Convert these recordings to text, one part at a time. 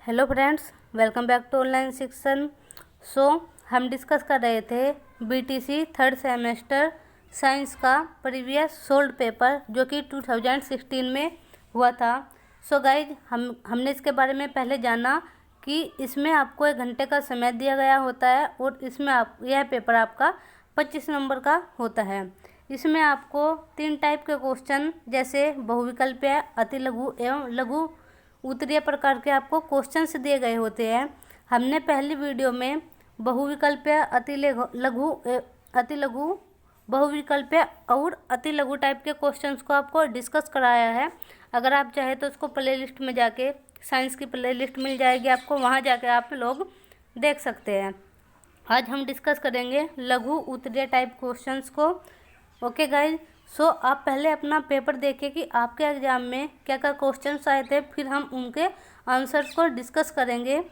Hello friends, welcome back to online section. हम discuss कर रहे थे बीटीसी थर्ड सेमेस्टर साइंस का प्रीवियस सोल्ड पेपर जो कि 2016 में हुआ था। गाइज हमने इसके बारे में पहले जाना कि इसमें आपको 1 घंटे का समय दिया गया होता है और इसमें यह पेपर आपका 25 नंबर का होता है। इसमें आपको 3 टाइप के क्वेश्चन जैसे बहुविकल्पीय, अति लघु एवं लघु उत्तरीय प्रकार के आपको क्वेश्चंस दिए गए होते हैं। हमने पहली वीडियो में बहुविकल्पीय, अति लघु, बहुविकल्पीय और अति लघु टाइप के क्वेश्चंस को आपको डिस्कस कराया है। अगर आप चाहे तो उसको प्लेलिस्ट में जाके, साइंस की प्लेलिस्ट मिल जाएगी आपको, वहाँ जाके आप लोग देख सकते हैं। आज हम डिस्कस करेंगे लघु उत्तरीय टाइप क्वेश्चंस को। ओके गाइज, आप पहले अपना पेपर देखिए कि आपके एग्ज़ाम में क्या क्या क्वेश्चंस आए थे, फिर हम उनके आंसर्स को डिस्कस करेंगे।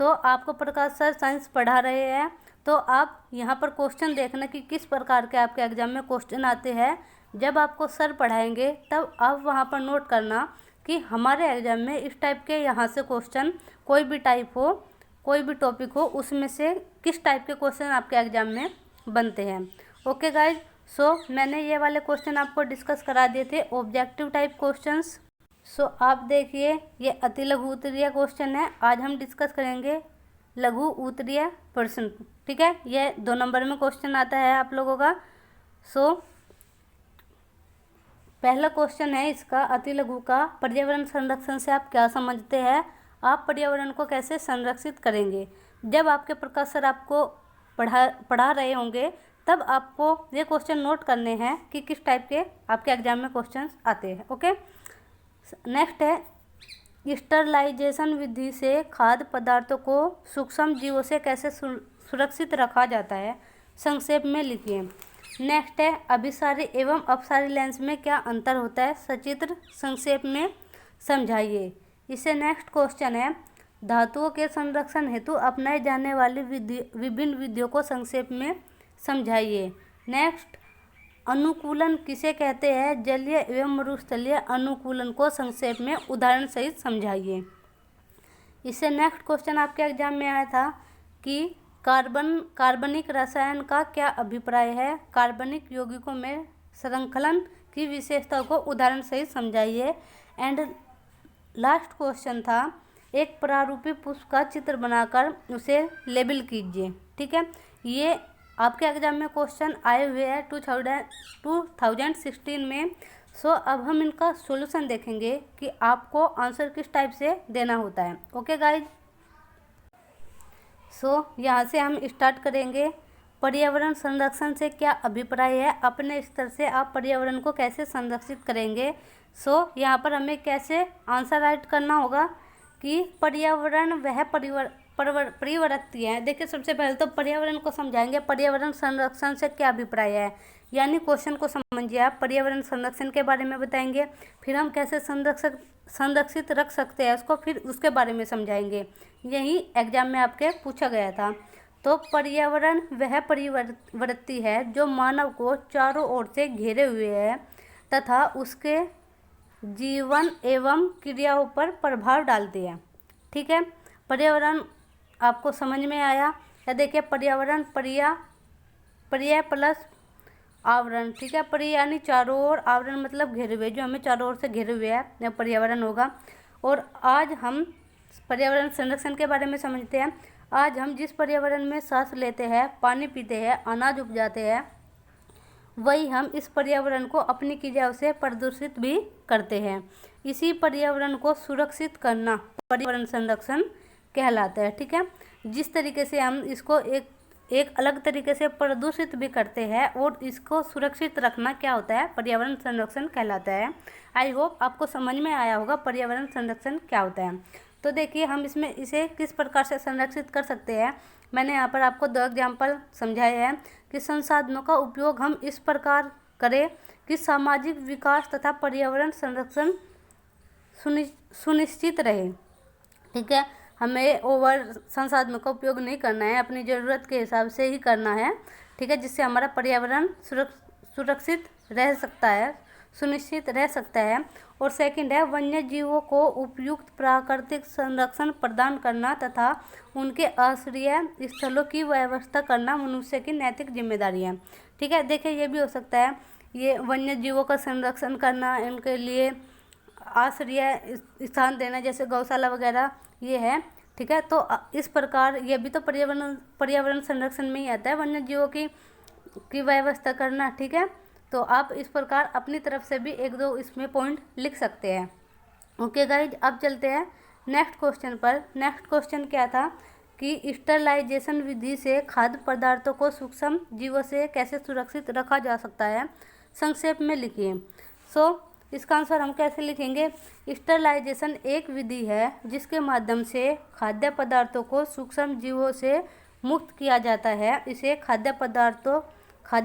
आपको प्रकाश सर साइंस पढ़ा रहे हैं, तो आप यहाँ पर क्वेश्चन देखना कि किस प्रकार के आपके एग्ज़ाम में क्वेश्चन आते हैं। जब आपको सर पढ़ाएंगे तब आप वहाँ पर नोट करना कि हमारे एग्ज़ाम में इस टाइप के यहाँ से क्वेश्चन, कोई भी टाइप हो, कोई भी टॉपिक हो, उसमें से किस टाइप के क्वेश्चन आपके एग्ज़ाम में बनते हैं। ओके गाइज, मैंने ये वाले क्वेश्चन आपको डिस्कस करा दिए थे, ऑब्जेक्टिव टाइप क्वेश्चंस। आप देखिए, ये अति लघु उत्तरीय क्वेश्चन है। आज हम डिस्कस करेंगे लघु उत्तरीय प्रश्न। ठीक है, ये 2 नंबर में क्वेश्चन आता है आप लोगों का। पहला क्वेश्चन है इसका अति लघु का, पर्यावरण संरक्षण से आप क्या समझते हैं? आप पर्यावरण को कैसे संरक्षित करेंगे? जब आपके प्रकाश सर आपको पढ़ा रहे होंगे तब आपको ये क्वेश्चन नोट करने हैं कि किस टाइप के आपके एग्जाम में क्वेश्चंस आते हैं। ओके, नेक्स्ट है स्टरलाइजेशन विधि से खाद्य पदार्थों को सूक्ष्म जीवों से कैसे सुरक्षित रखा जाता है? संक्षेप में लिखिए। नेक्स्ट है अभिसारी एवं अपसारी लेंस में क्या अंतर होता है? सचित्र संक्षेप में समझाइए। इससे नेक्स्ट क्वेश्चन है धातुओं के संरक्षण हेतु अपनाए जाने वाली विभिन्न विधियों को संक्षेप में समझाइए। नेक्स्ट, अनुकूलन किसे कहते हैं? जलीय एवं मरुस्थलीय अनुकूलन को संक्षेप में उदाहरण सहित समझाइए। इससे नेक्स्ट क्वेश्चन आपके एग्जाम में आया था कि कार्बनिक रसायन का क्या अभिप्राय है? कार्बनिक यौगिकों में श्रृंखलन की विशेषता को उदाहरण सहित समझाइए। एंड लास्ट क्वेश्चन था एक प्रारूपी पुष्प का चित्र बनाकर उसे लेबल कीजिए। ठीक है, ये आपके एग्जाम में क्वेश्चन आए हुए हैं 2016 में। अब हम इनका सॉल्यूशन देखेंगे कि आपको आंसर किस टाइप से देना होता है। ओके गाइज, यहाँ से हम स्टार्ट करेंगे। पर्यावरण संरक्षण से क्या अभिप्राय है? अपने स्तर से आप पर्यावरण को कैसे संरक्षित करेंगे? यहाँ पर हमें कैसे आंसर राइट करना होगा कि पर्यावरण वह परिवर्ती है। देखिए, सबसे पहले तो पर्यावरण को समझाएंगे। पर्यावरण संरक्षण से क्या अभिप्राय है, यानी क्वेश्चन को समझिए आप। पर्यावरण संरक्षण के बारे में बताएंगे, फिर हम कैसे संरक्षित रख सकते हैं उसको, फिर उसके बारे में समझाएंगे। यही एग्जाम में आपके पूछा गया था। तो पर्यावरण वह परिवर्ती है जो मानव को चारों ओर से घेरे हुए है तथा उसके जीवन एवं क्रियाओं पर प्रभाव डालती है। ठीक है, पर्यावरण आपको समझ में आया? या देखिए, पर्यावरण पर्याय प्लस आवरण। ठीक है, पर्याय यानी चारों ओर, आवरण मतलब घेरे हुए, जो हमें चारों ओर से घेरे हुए है, यह पर्यावरण होगा। और आज हम पर्यावरण संरक्षण के बारे में समझते हैं। आज हम जिस पर्यावरण में सांस लेते हैं, पानी पीते हैं, अनाज उपजाते हैं, वही हम इस पर्यावरण को अपनी क्रियाओं से प्रदूषित भी करते हैं। इसी पर्यावरण को सुरक्षित करना पर्यावरण संरक्षण कहलाता है। ठीक है, जिस तरीके से हम इसको एक अलग तरीके से प्रदूषित भी करते हैं और इसको सुरक्षित रखना क्या होता है? पर्यावरण संरक्षण कहलाता है। आई होप आपको समझ में आया होगा पर्यावरण संरक्षण क्या होता है। तो देखिए, हम इसमें इसे किस प्रकार से संरक्षित कर सकते हैं। मैंने यहाँ पर आपको 2 एग्जाम्पल समझाए हैं कि संसाधनों का उपयोग हम इस प्रकार करें कि सामाजिक विकास तथा पर्यावरण संरक्षण सुनिश्चित रहे। ठीक है, हमें ओवर संसाधनों का उपयोग नहीं करना है, अपनी ज़रूरत के हिसाब से ही करना है। ठीक है, जिससे हमारा पर्यावरण सुरक्षित रह सकता है। सुनिश्चित रह सकता है। और सेकंड है वन्य जीवों को उपयुक्त प्राकृतिक संरक्षण प्रदान करना तथा उनके आश्रय स्थलों की व्यवस्था करना मनुष्य की नैतिक जिम्मेदारी है। ठीक है, देखिए ये भी हो सकता है, ये वन्य जीवों का संरक्षण करना, इनके लिए आश्रय स्थान देना जैसे गौशाला वगैरह ये है। ठीक है, तो इस प्रकार ये भी तो पर्यावरण संरक्षण में ही आता है, वन्य जीवों की व्यवस्था करना। ठीक है, तो आप इस प्रकार अपनी तरफ से भी एक दो इसमें पॉइंट लिख सकते हैं। ओके गाइज, अब चलते हैं नेक्स्ट क्वेश्चन पर। नेक्स्ट क्वेश्चन क्या था कि स्टरलाइजेशन विधि से खाद्य पदार्थों को सूक्ष्म जीवों से कैसे सुरक्षित रखा जा सकता है, संक्षेप में लिखिए। इसका आंसर हम कैसे लिखेंगे? स्टरलाइजेशन एक विधि है जिसके माध्यम से खाद्य पदार्थों को सूक्ष्म जीवों से मुक्त किया जाता है। इसे खाद्य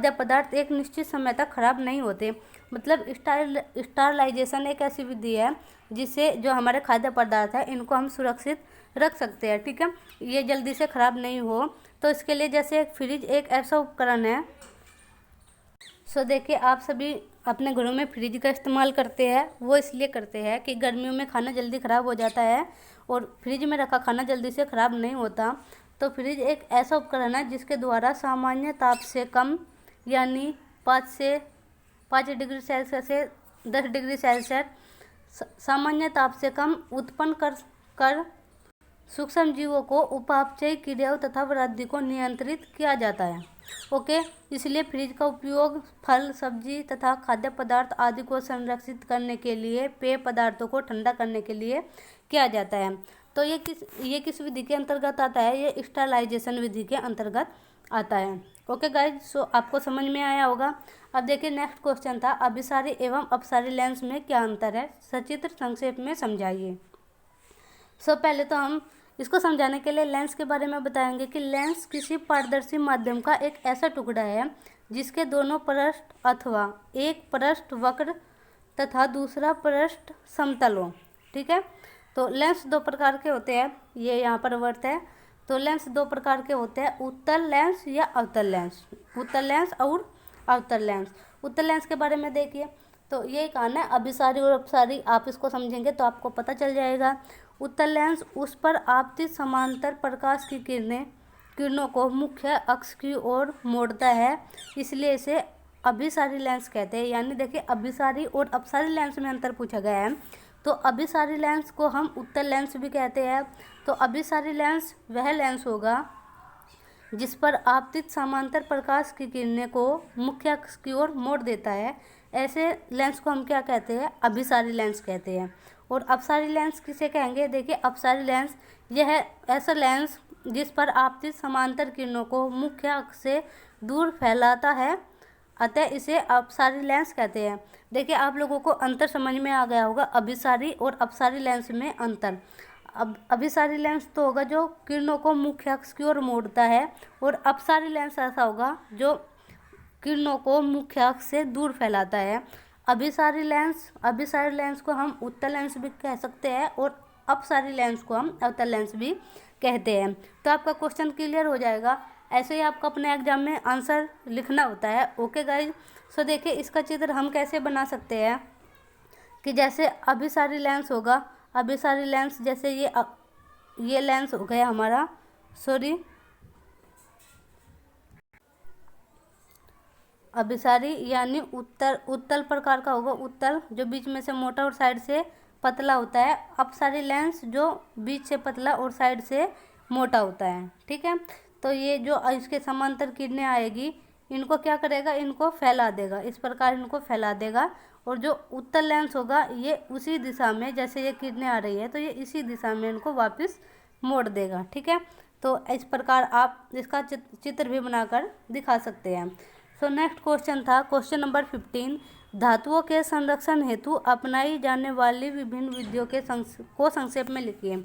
पदार्थ एक निश्चित समय तक खराब नहीं होते। मतलब स्टरलाइजेशन एक ऐसी विधि है जिससे जो हमारे खाद्य पदार्थ है इनको हम सुरक्षित रख सकते हैं। ठीक है, ये जल्दी से खराब नहीं हो, तो इसके लिए जैसे फ्रिज एक ऐसा उपकरण है। देखिए आप सभी अपने घरों में फ्रिज का इस्तेमाल करते हैं, वो इसलिए करते हैं कि गर्मियों में खाना जल्दी ख़राब हो जाता है और फ्रिज में रखा खाना जल्दी से ख़राब नहीं होता। तो फ्रिज एक ऐसा उपकरण है जिसके द्वारा सामान्य ताप से कम यानी 5 डिग्री सेल्सियस से 10 डिग्री सेल्सियस सामान्य ताप से कम उत्पन्न कर सूक्ष्म जीवों को उपापचयी क्रियाओं तथा वृद्धि को नियंत्रित किया जाता है। ओके, इसलिए फ्रिज का उपयोग फल, सब्जी तथा खाद्य पदार्थ आदि को संरक्षित करने के लिए, पेय पदार्थों को ठंडा करने के लिए किया जाता है। तो ये किस विधि के अंतर्गत आता है? ये स्टरलाइजेशन विधि के अंतर्गत आता है। ओके गाइज, आपको समझ में आया होगा। अब देखिए नेक्स्ट क्वेश्चन था अभिसारी एवं अपसारी लेंस में क्या अंतर है, सचित्र संक्षेप में समझाइए। पहले तो हम इसको समझाने के लिए लेंस के बारे में बताएंगे कि लेंस किसी पारदर्शी माध्यम का एक ऐसा टुकड़ा है जिसके दोनों पृष्ठ अथवा एक पृष्ठ वक्र तथा दूसरा पृष्ठ समतल हो। ठीक है, तो लेंस दो प्रकार के होते हैं, ये यहाँ पर वर्त है। तो लेंस दो प्रकार के होते हैं, उत्तल लेंस या अवतल लेंस। उत्तल लेंस और अवतल लेंस। उत्तल लेंस के बारे में देखिए, तो ये कहानी है अभिसारी और अपसारी, आप इसको समझेंगे तो आपको पता चल जाएगा। उत्तल लेंस उस पर आपतित समांतर प्रकाश की किरणों को मुख्य अक्ष की ओर मोड़ता है, इसलिए इसे अभिसारी लेंस कहते हैं। यानी देखिए अभिसारी और अपसारी लेंस में अंतर पूछा गया है। तो अभिसारी लेंस को हम उत्तल लेंस भी कहते हैं। तो अभिसारी लेंस वह लेंस होगा जिस पर आपतित समांतर प्रकाश की किरणें को मुख्य अक्ष की ओर मोड़ देता है। ऐसे लेंस को हम क्या कहते हैं? अभिसारी लेंस कहते हैं। और अपसारी लेंस किसे कहेंगे? देखिए अपसारी लेंस यह है ऐसा लेंस जिस पर आपतित समांतर किरणों को मुख्य अक्ष से दूर फैलाता है, अतः इसे अपसारी लेंस कहते हैं। देखिए आप लोगों को अंतर समझ में आ गया होगा, अभिसारी और अपसारी लेंस में अंतर। अब अभिसारी लेंस तो होगा जो किरणों को मुख्य अक्ष की ओर मोड़ता है, और अपसारी लेंस ऐसा होगा जो किरणों को मुख्य अक्ष से दूर फैलाता है। अभिसारी लेंस को हम उत्तल लेंस भी कह सकते हैं और अपसारी लेंस को हम अवतल लेंस भी कहते हैं। तो आपका क्वेश्चन क्लियर हो जाएगा। ऐसे ही आपको अपने एग्जाम में आंसर लिखना होता है। ओके गाइज, देखिए इसका चित्र हम कैसे बना सकते हैं कि जैसे अभिसारी लेंस होगा, अभिसारी लेंस जैसे ये लेंस हो गया हमारा, अभिसारी यानी उत्तल प्रकार का होगा, उत्तल जो बीच में से मोटा और साइड से पतला होता है। अपसारी लेंस जो बीच से पतला और साइड से मोटा होता है। ठीक है, तो ये जो इसके समांतर किरणें आएगी इनको क्या करेगा? इनको फैला देगा, इस प्रकार इनको फैला देगा। और जो उत्तल लेंस होगा ये उसी दिशा में, जैसे ये किरणें आ रही है तो ये इसी दिशा में इनको वापस मोड़ देगा। ठीक है, तो इस प्रकार आप इसका चित्र भी बनाकर दिखा सकते हैं। नेक्स्ट क्वेश्चन था क्वेश्चन नंबर 15, धातुओं के संरक्षण हेतु अपनाई जाने वाली विभिन्न विधियों को संक्षेप में लिखिए।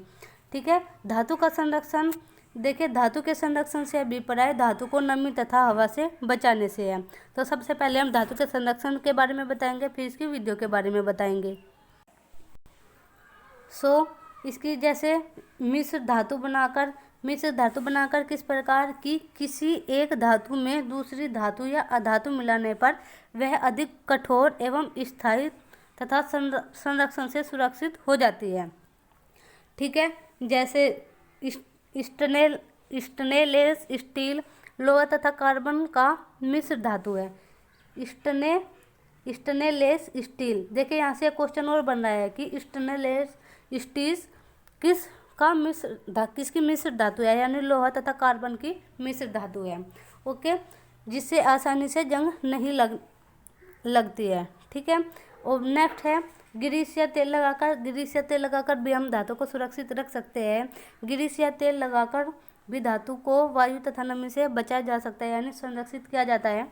ठीक है, धातु का संरक्षण, देखिए धातु के संरक्षण से अभिप्राय धातु को नमी तथा हवा से बचाने से है। तो सबसे पहले हम धातु के संरक्षण के बारे में बताएंगे, फिर इसकी विधियों के बारे में बताएंगे। इसकी जैसे मिश्र धातु बनाकर किस प्रकार की किसी एक धातु में दूसरी धातु या अधातु मिलाने पर वह अधिक कठोर एवं स्थायी तथा संरक्षण से सुरक्षित हो जाती है। ठीक है, जैसे स्टेनलेस स्टील लोहा तथा कार्बन का मिश्र धातु है। स्टेनलेस स्टील, देखिए यहाँ से क्वेश्चन और बन रहा है कि स्टेनलेस स्टील किसकी मिश्र धातु है, यानी लोहा तथा कार्बन की मिश्र धातु है। ओके, जिससे आसानी से जंग नहीं लगती है। ठीक है, और नेक्स्ट है ग्रीस या तेल लगाकर भी हम धातु को सुरक्षित रख सकते हैं। ग्रीस या तेल लगाकर भी धातु को वायु तथा नमी से बचाया जा सकता है, यानी संरक्षित किया जाता है।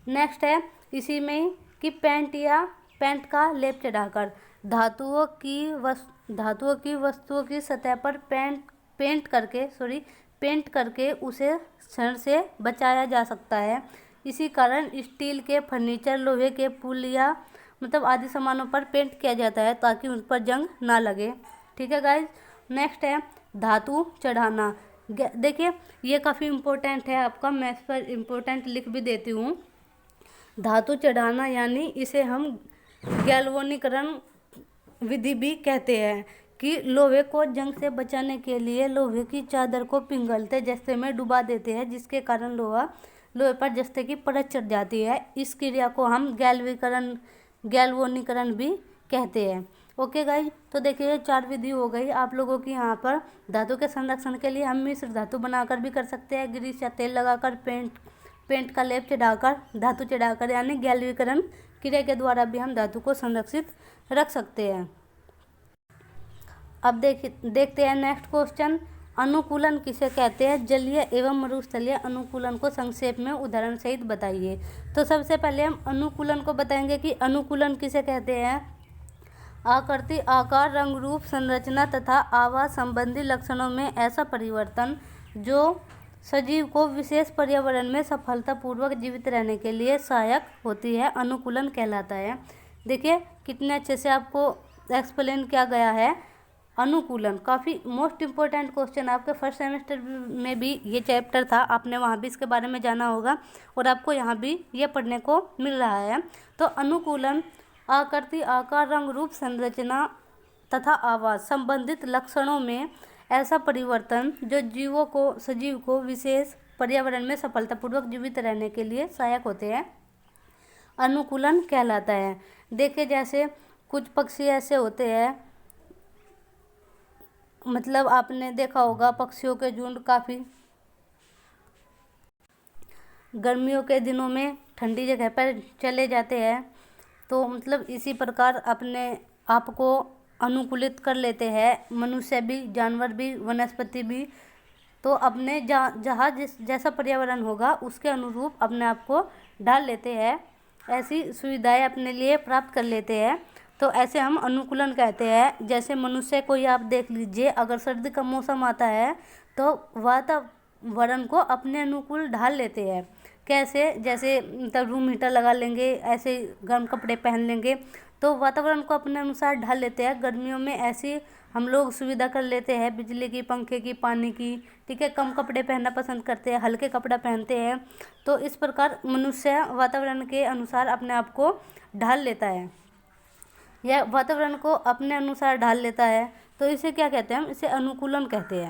नेक्स्ट है इसी में कि पेंट का लेप चढ़ाकर धातुओं की वस्तुओं की सतह पर पेंट करके उसे क्षण से बचाया जा सकता है। इसी कारण स्टील के फर्नीचर, लोहे के पुल या आदि सामानों पर पेंट किया जाता है ताकि उन पर जंग ना लगे। ठीक है गाइज, नेक्स्ट है धातु चढ़ाना। देखिए ये काफ़ी इम्पोर्टेंट है आपका, मैं इस पर इम्पोर्टेंट लिख भी देती हूँ। धातु चढ़ाना यानी इसे हम गैल्वेनीकरण विधि भी कहते हैं कि लोहे को जंग से बचाने के लिए लोहे की चादर को पिघलते जस्ते में डुबा देते हैं, जिसके कारण लोहे पर जस्ते की परत चढ़ जाती है। इस क्रिया को हम गैल्वेनीकरण भी कहते हैं। ओके गाइज, तो देखिए 4 विधि हो गई आप लोगों की। यहाँ पर धातु के संरक्षण के लिए हम मिश्र धातु बनाकर भी कर सकते हैं, ग्रीस या तेल लगाकर, पेंट का लेप चढ़ाकर, धातु चढ़ाकर, यानी गैल्वेनीकरण क्रिया के द्वारा भी हम धातु को संरक्षित रख सकते हैं। अब देखते हैं नेक्स्ट क्वेश्चन, अनुकूलन किसे कहते हैं? जलीय एवं मरुस्थलीय अनुकूलन को संक्षेप में उदाहरण सहित बताइए। तो सबसे पहले हम अनुकूलन को बताएंगे कि अनुकूलन किसे कहते हैं। आकृति, आकार, रंग, रूप, संरचना तथा आवाज संबंधी लक्षणों में ऐसा परिवर्तन जो सजीव को विशेष पर्यावरण में सफलतापूर्वक जीवित रहने के लिए सहायक होती है, अनुकूलन कहलाता है। देखिए कितने अच्छे से आपको एक्सप्लेन किया गया है। अनुकूलन काफ़ी मोस्ट इम्पोर्टेंट क्वेश्चन, आपके फर्स्ट सेमेस्टर में भी ये चैप्टर था, आपने वहाँ भी इसके बारे में जाना होगा और आपको यहाँ भी ये पढ़ने को मिल रहा है। तो अनुकूलन आकृति, आकार, रंग, रूप, संरचना तथा आवाज संबंधित लक्षणों में ऐसा परिवर्तन जो सजीव को विशेष पर्यावरण में सफलतापूर्वक जीवित रहने के लिए सहायक होते हैं, अनुकूलन कहलाता है। देखिए जैसे कुछ पक्षी ऐसे होते हैं, आपने देखा होगा पक्षियों के झुंड काफ़ी गर्मियों के दिनों में ठंडी जगह पर चले जाते हैं, तो इसी प्रकार अपने आप को अनुकूलित कर लेते हैं, मनुष्य भी, जानवर भी, वनस्पति भी। तो अपने जहाँ जैसा पर्यावरण होगा उसके अनुरूप अपने आप को ढाल लेते हैं, ऐसी सुविधाएं अपने लिए प्राप्त कर लेते हैं। तो ऐसे हम अनुकूलन कहते हैं। जैसे मनुष्य को ही आप देख लीजिए, अगर सर्दी का मौसम आता है तो वातावरण को अपने अनुकूल ढाल लेते हैं। कैसे? जैसे रूम हीटर लगा लेंगे, ऐसे गर्म कपड़े पहन लेंगे, तो वातावरण को अपने अनुसार ढाल लेते हैं। गर्मियों में ऐसी हम लोग सुविधा कर लेते हैं, बिजली की, पंखे की, पानी की। ठीक है, कम कपड़े पहनना पसंद करते हैं, हल्के कपड़ा पहनते हैं। तो इस प्रकार मनुष्य वातावरण के अनुसार अपने आप को ढाल लेता है, या वातावरण को अपने अनुसार ढाल लेता है। तो इसे क्या कहते हैं हम? इसे अनुकूलन कहते हैं।